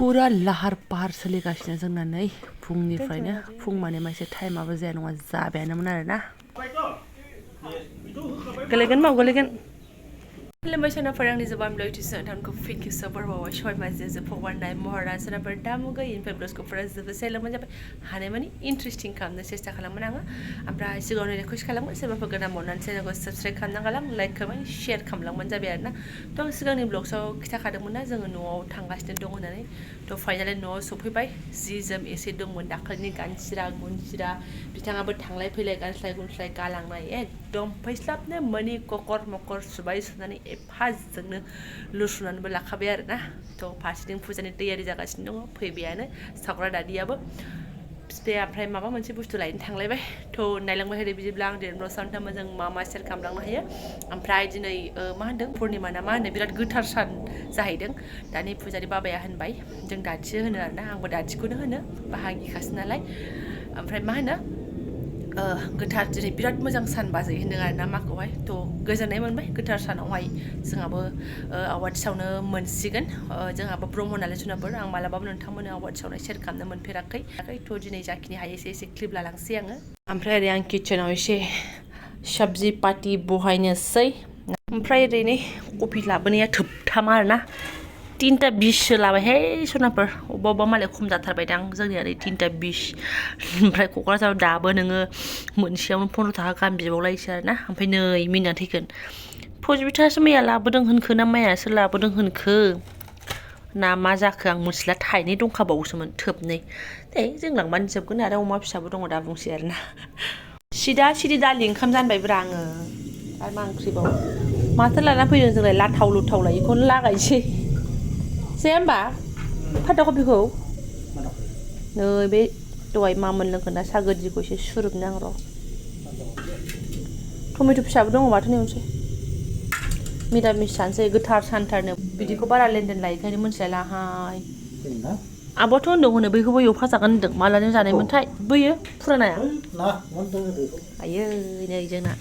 फुरा लाहार फाहार सोलिगासिनो जोंना नै फुंनिफ्रायनो फुं माने मासे टाइमाबो जाया नङा जाबायानोमोन आरोना गोलैगोन माव गोलैगोन खुलुमबाय सोनाफोर आंनि जबानब्लग टिउसन नोंथांखौ फिन खेबसे बरबावबाय सय माजे जोबफावबारनाय महरा सोनाफोर दामुगै इनफाय ब्लग्सखौफोरा जोबोसे लांबानो जाबाय हानायमानि इन्ट्रेस्टिं खालामनो सेस्था खालामगोन आङो ओमफ्राय सिगाङावनो रिकुवेस्ट खालामगोन सोरबाफोर गोदान अननानै चेनेलखौ साबस्क्राइब खालामना गालां लाइक खालामनानै शेयार खालामलांबानो जाबाय आरोना थ' आं सिगांनि ब्लग्सआव खिथाखादोंमोन ना जोङो न'आव थांगासिनो दं होननानै थ' फाइनालि न'आव सफैबाय जि जोम एसे दंमोन दाखालिनि गानसिरा गुनसिरा बिथाङाबो थांलाय फैलाय गानस्लाय गुनस्लाय गालांनाय एकदम फैस्लाबनो मोनि ककर मकर सुबाय सुनानै एफाजोंनो लुसुनानैबो लाखाबाय आरोना थ' फारसेथिं फुजानि तैयारि जागासिनो दङ फैबायानो सावग्रा दादियाबो बिफाया ओमफ्राय माबा मोनसे बुस्थु लायनो थांलायबाय थ' नायलांबाय थादो बिदिब्ला आं दिनै सानथामा जों मा मा सेयार खालामलांनो हायो ओमफ्राय दिनै मा होनदों पुर्निमा ना मा होनो बिराद गोथार सान जाहैदों दानि फुजारि बाबाया होनबाय जों दाथि होनो आरोना आंबो दाथिखौनो होनो बाहागिखासो नालाय ओमफ्राय मा होनो गोथार दिनै बिराद मोजां सान बाजै होनदों आरोना माखौहाय थ' गोजोननाय मोनबाय गोथार सानावहाय जोंहाबो आवाथि सावनो मोनसिगोन जोंहाबो ब्रह्म नालाय जुनाफोर आं मालाबाबो नोंथांमोननो आवाथि सावनाय सेयार खालामनो मोनफेराखै थ' दिनै जाखिनि हायो एसे क्लिप लालांसै आङो ओमफ्राय ओरै आं किटचेनाव एसे सब्जि पाति बहायनोसै ओमफ्राय ओरैनो कफि लाबोनाया थोबथामा आरोना 3:20 लाबायहाय सनाफोर अबेबा अबेबा मालाय खम जाथारबायदां जोंनिया ओरै 3:20 ओमफ्राय क'क्राझाराव दाबो नोङो मोनसेयावनो 15 थाखा गाहाम बिबावलायोसो आरोना ओमफ्राय नै मिनिनानै थैगोन फजिबिथासो मैया लाबोदों होनखो ना मायासो लाबोदों होनखो ना मा जाखो आं मिथिला थाइनै दंखाबावोसोमोन थोबनै दे जों लांबानो जोबगोन आरो अमा फिसाबो दङ दा बुंसै आरोना सिदा सिदि दालि ओंखाम जानबायब्रा आङो आरो मा ओंख्रिबाव माथो लाना फैदों जोंलाय लाथाव लुथावलाय बेखौनो लागायसै जाया होमबा फाथा कफिखौ नै बे दहाय मामोन लोंखोना सा गोदिखौ एसे सुरोबनो आं र' टमेट' फिसाबो दङ माथो नेउसै मिरामिस जानोसै गोथार सानथारनो बिदिखौ बारा लेनदेन लायैखायनो मोनथिलायलाहाय आब'थ' होनदों होनो बैखौबो एवफा जागोन होनदों मालाजों जानायमोनथाय बैयो फुरानाया आयै नै जोंना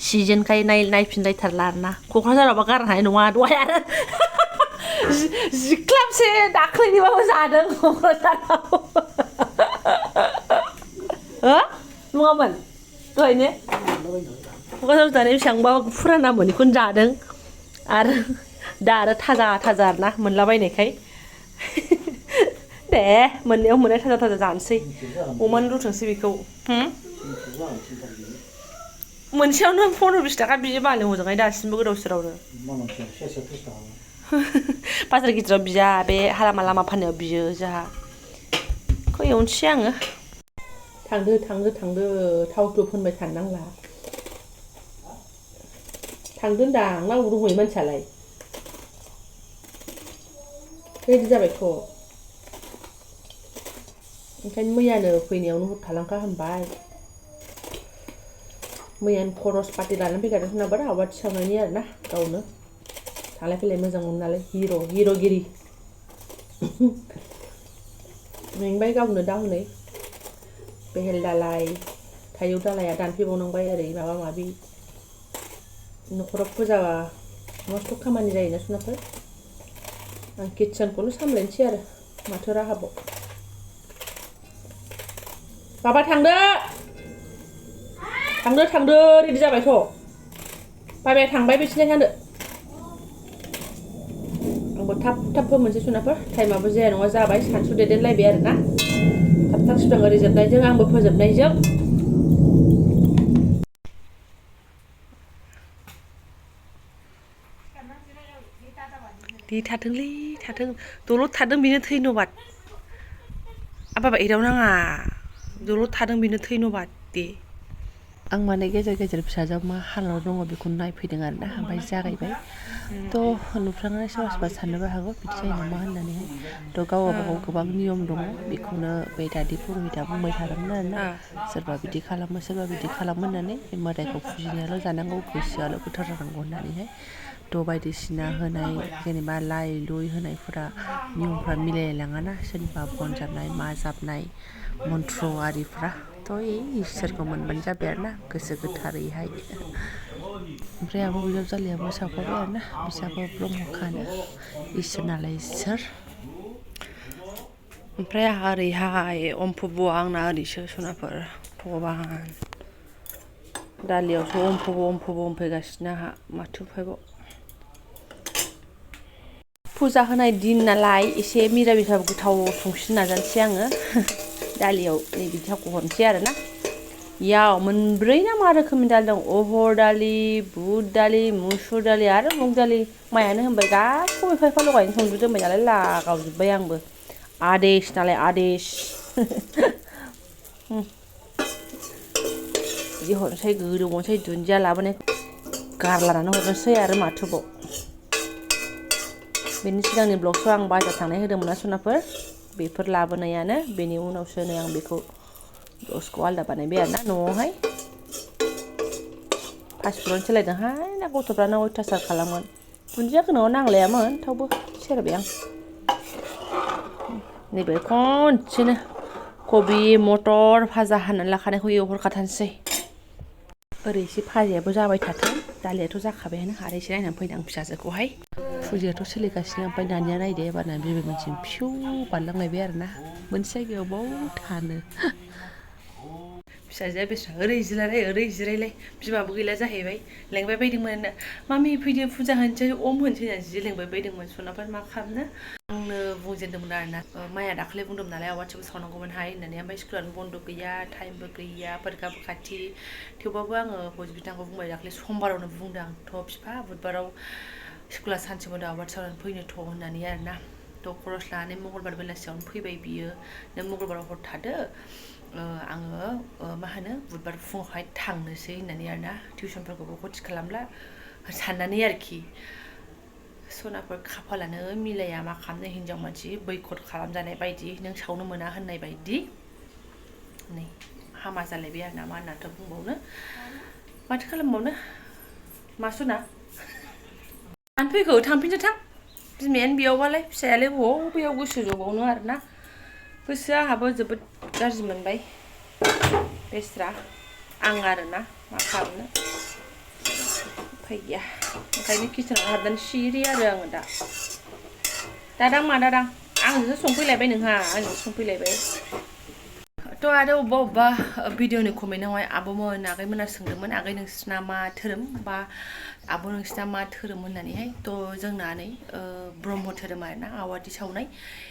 सिजोनखाय नायफिनलायथारला आरोना क'क्राझारावबा गारनो हानाय नङा दहाय आरो जिख्लाबसे दाख्लैनिबाबो जादों क'क्राझाराव नङामोन दहाय ने क'क्राझाराव जानाय बेसेबांबा फुरानामोन बेखौनो जादों आरो दा आरो थाजा थाजा आरोना मोनलाबायनायखाय दे मोननायाव मोननाय थाजा थाजा जानोसै अमानो रुथोंसै बेखौ मोनसेयावनो 15-20 थाखा बियो बाले हजोंहाय दासिमबो गोदाव सोरावनो बाजार गिदिराव बिया बे लामा लामा फाननायाव बियो जोंहा बेखौ एवनोसै आङो थांदो थाव फोनबाय थानो नांला थांदो होनदां नांगौ दंहैयो मानसियालाय रेडि जाबायथ' ओंखायनो मैयानो फैनायावनो हर थालांखा होनबाय मैयानो खरस पाति लानानै फैखादों सोनाबार आवाथि सावनायनि आरोना गावनो थांलाय फैलाय मोजां मोनो नालाय हिर'गिरि मेंबाय गावनो दा हनै बेहेल दालाय थाइजौ दालाया दानफैबावनांबाय ओरै माबा माबि न'खराव फुजाबा मस्थ' खामानि जायोना सोनाफोर आं किटचेनखौनो सामलायनोसै आरो माथो राहाबाव बाबा थांदो रेडि जाबायथ' बाबाया थांबाय बिथिंजाय थांदो आंबो थाब फोमोनसै सोनाफोर टाइमाबो जाया नङा जाबाय सानसु देदेनलायबाय आरोना थाब सिगां ओरै जोबनायजों आंबो फोजोबनायजों दे थाथों दलद थादों बेनो धैन्यबाद बाबा एदाव नाङा दलद थादों बेनो धैन्यबाद दे आं माने गेजेर गेजेर फिसाजोआव मा हालोदाव दङ बेखौ नायफैदों आरोना ओमफ्राय जागायबाय थ' नुफ्रांनानै सोरबा साननोबो हागौ बिदि जायो नामा होननानैहाय थ' गावबागाव गोबां नियम दङ बेखौनो बे दादि पुर'हितआ बुंबाय थादोंमोन आरोना सोरबा बिदि खालामो सोरबा बिदि खालामो होननानै बे मोदायखौ फुजिनायाल' जानांगौ गोसोआल' गोथार जानांगौ होननानैहाय थ' बायदिसिना होनाय जेनेबा लाइ लुइ होनायफोरा नियमफ्रा मिलायलाङाना सोरनिबा बन जाबनाय मा जाबनाय मन्थ्र आरिफ्रा थ' इसोरखौ मोनबानो जाबाय आरोना गोसो गोथारैहाय ओमफ्राय आब' बिजावजालियाबो सावफाबाय आरोना बिसाबो ब्रह्मखानो इसोर नालाय इसोर ओमफ्राय आंहा ओरैहाय अमफुबुआ आंना ओरैसो सनाफोर भगबान दालियावसो अमफुबु अमफैगासिनो आंहा माथो उफायबाव फुजा होनाय दिन नालाय एसे मिरामिसाबो गोथाव संसिन नाजानोसै आङो दालियाव नै बिदि थावखौ हरनोसै आरोना याव मोनब्रै ना मा रोखोमनि दालि दं अहर दालि बुट दालि मुसुर दालि आरो मुग दालि मायानो होनबाय गासिखौबो एफा एफा लगायनो संजोब दोनबाय नालाय लागावजोब्बाय आंबो आदेश नालाय आदेश बिदि हरनोसै गोदौबावनोसै दुन्दिया लाबोनाय गारलानानै हरनोसै आरो माथोबाव बेनि सिगांनि ब्लगखौ आं बाजार थांनाय होदोंमोन ना सनाफोर बेफोर लाबोनायानो बेनि उनावसो नै आं बेखौ दसखौ आलदा बानायबाय आरोना न'आवहाय पासफुरन सोलायदोंहाय ना गथ'फ्रानो अयथासार खालामोन दुन्दिया गोनाङाव नांलायामोन थेवबो सेरबाय आं नैबे खनसेनो कबि मटर भाजा हानानै लाखानायखौ एवहरखाथारनोसै ओरै एसे भाजायाबो जाबाय थाथों दालियाथ' जाखाबायानो आरो एसे नायनानै फैदों आं फिसाजोखौहाय फुजायाथ' सोलिगासिनो ओमफ्राय दानिया नायदो एबारना बिबै मोनसिम फिउ बारलांलायबाय आरोना मोनसे जायगायाव बाव थानो फिसाजोआ बेस्रा ओरै जिरायलाय बिमाबो गैला जाहैबाय लेंबाय बायदोंमोन मामि फैदो फुजा होनोसै होनसै होननानै जि लेंबाय बायदोंमोन सनाफोर मा खालामनो आंनो बुंजेनदोंमोन आरोना माया दाखालि बुंदोंमोन नालाय आवाथिबो सावनांगौमोनहाय होननानै ओमफ्राय स्कुलानो बन्द' गैया टाइमबो गैया फरिखाबो खाथि थेवबाबो आङो हजबिटांखौ बुंबाय दाखालि समबारावनो बुंदों आं थ' बिफा बुधबाराव स्कुला सानसे बन्द' आवाथि सावनानै फैनो थ' होननानै आरोना थ' खरस लानानै मंगलबार बेलासियावनो फैबाय बियो नों मंगलबाराव हर थादो आङो मा होनो बुधबार फुङावहाय थांनोसै होननानै आरोना टिउसनफोरखौबो खथि खालामला साननानै आरोखि सनाफोर खाफालानो मिलाया मा खालामनो हिनजाव मानसि बैकट खालामजानाय बायदि नों सावनो मोना होननाय बायदि नै हामा जालायबाय आरोना मा होननानैथ' बुंबावनो माथो खालामबावनो मा सना मानो फैखो थांफिनदो थां बिमायानो बेयावबालाय फिसायालाय बबेयाव गोसो जबावनो आरोना गोसोआ आंहाबो जोबोद गाज्रि मोनबाय बेस्रा आं आरोना मा खालामनो उफाय गैया ओंखायनो किचेनाव हाबनानै सिरि आरो आङो दा दादां मा दादां आंजोंसो संफैलायबाय नोंहा आंजोंसो संफैलायबाय थ' आरो अबेबा भिडिअनि कमेन्टआवहाय आब'मोन आगैमोना सोंदोंमोन आगै नोंसिना मा धोरोम बा आब' नोंसिना मा धोरोम होननानैहाय थ' जोंना नै ब्रह्म धोरोम आरोना आवाथि सावनाय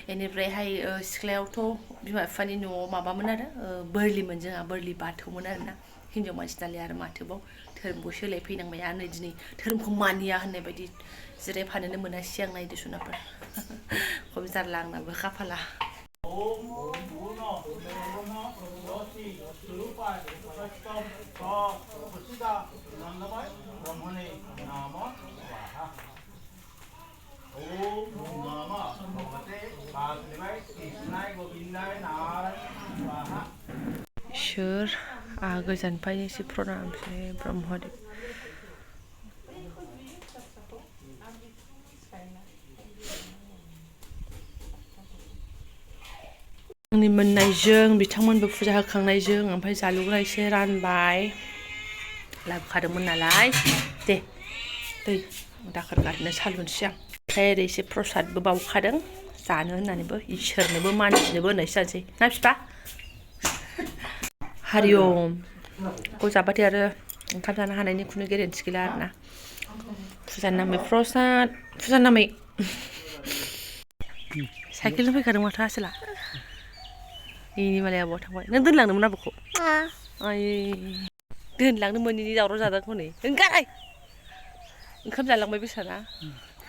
बेनिफ्रायहाय सिख्लायावथ' बिमा बिफानि न'आव माबामोन आरो बोरलिमोन जोंहा बोरलि बाथौमोन आरोना हिनजाव मानसि नालाय आरो माथोबाव धोरोमखौ सोलायफैनांबाय आरो नै दिनै धोरोमखौ मानिया होननाय बायदि जिरायफानोनो मोनासै आं नायदो सनाफोर खम जारला आंनाबो खाफाला इसोर आंहा गोजाननिफ्रायनो एसे प्रनामसै ब्रह्मदेब आंनि मोननायजों बिथांमोनबो फुजा होखांनायजों ओमफ्राय जालुग्रा एसे रानबाय लाबोखादोंमोन नालाय दे दै दाखोर गारनो सालुनोसै आं ओमफ्राय ओरै एसे प्रसादबो बावखादों जानो होननानैबो इसोरनोबो मानसिनोबो होननायसो जानोसै ना बिफा हारिओम खौ जाबाथाय आरो ओंखाम जानो हानायनि खुनु गेरेन्टि गैला आरोना फुजानि नामै प्रसाद फुजानि नामै साइकेलजों फैखादों माथो आसोला इनि मालाय आबौआ थांबाय नों दोनलांदोंमोन आबौखौ आय दोनलांनो मोनैनि दावराव जादों हनै ओंखार ओंखाम जालांबाय बेसारा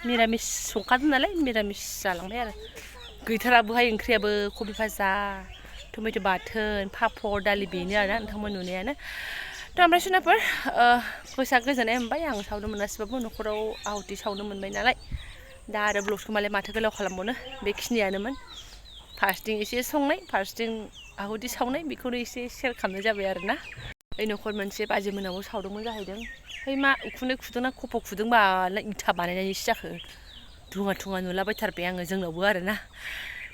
मिरामिस संखादों नालाय मिरामिस जालांबाय आरो गैथाराबोहाय ओंख्रियाबो कबि भाजा टमेट' बाथोन पापर दालि बेनो आरोना नोंथांमोन नुनायानो थ' ओमफ्राय सनाफोर गोसोआ गोजोननाय मोनबाय आं सावनो मोनासैबाबो न'खराव आहुति सावनो मोनबाय नालाय दा आरो ब्लगखौ मालाय माथो गोलाव खालामबावनो बेखिनियानोमोन फार्स्टिं एसे संनाय फार्स्टिं आहुति सावनाय बेखौनो एसे शेयार खालामनाय जाबाय आरोना ओइ न'खर मोनसे बाजै मोनावबो सावदोंमोन जाहैदों ओमफ्राय मा उखुन्दै खुदोंना खफ' खुदोंबा इथा बानायनायनिसो जाखो धुङा नुलाबायथारबाय आङो जोंनावबो आरोना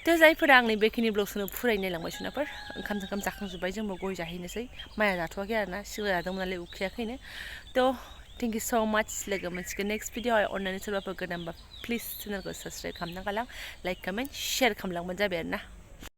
थ' जायफोरा आंनि बेखिनि ब्लगखौनो फुराय नायलांबाय सनाफोर ओंखाम जाखांजोब्बाय जोंबो गय जाहैनोसै माइया जाथ'वाखै आरोना सिगां जादोंमोन नालाय उखैयाखैनो थ' थेंक इउ स' माच लोगो मोनसिगोन नेक्स्ट भिडिअ'आव अननानै सोरबाफोर गोदानबा प्लिज चेनेलखौ साबस्क्राइब खालामना गालां लाइक कमेन्ट शेयार खालामलांबानो जाबाय आरोना